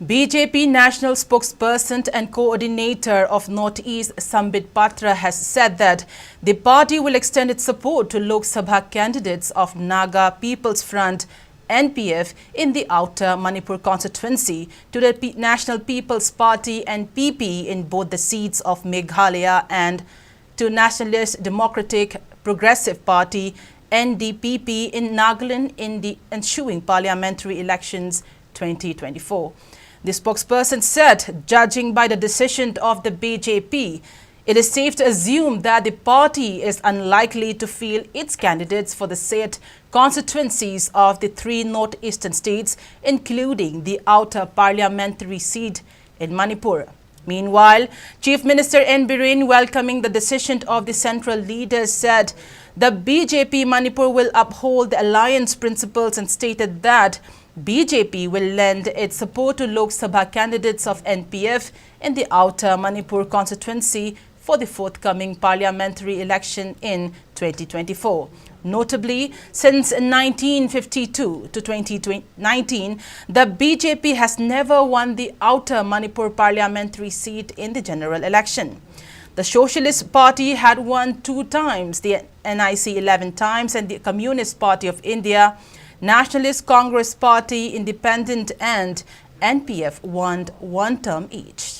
BJP National Spokesperson and Coordinator of Northeast Sambit Patra has said that the party will extend its support to Lok Sabha candidates of Naga People's Front NPF in the Outer Manipur constituency to the National People's Party and PP in both the seats of Meghalaya and to Nationalist Democratic Progressive Party NDPP in Nagaland in the ensuing parliamentary elections 2024. The spokesperson said, judging by the decision of the BJP, it is safe to assume that the party is unlikely to field its candidates for the said constituencies of the three northeastern states, including the outer parliamentary seat in Manipur. Meanwhile, Chief Minister N. Biren, welcoming the decision of the central leaders, said the BJP Manipur will uphold the alliance principles and stated that BJP will lend its support to Lok Sabha candidates of NPF in the Outer Manipur constituency for the forthcoming parliamentary election in 2024. Notably, since 1952 to 2019, the BJP has never won the Outer Manipur parliamentary seat in the general election. The Socialist Party had won 2 times, the NIC 11 times, and the Communist Party of India, Nationalist Congress Party, Independent and NPF won 1 term each.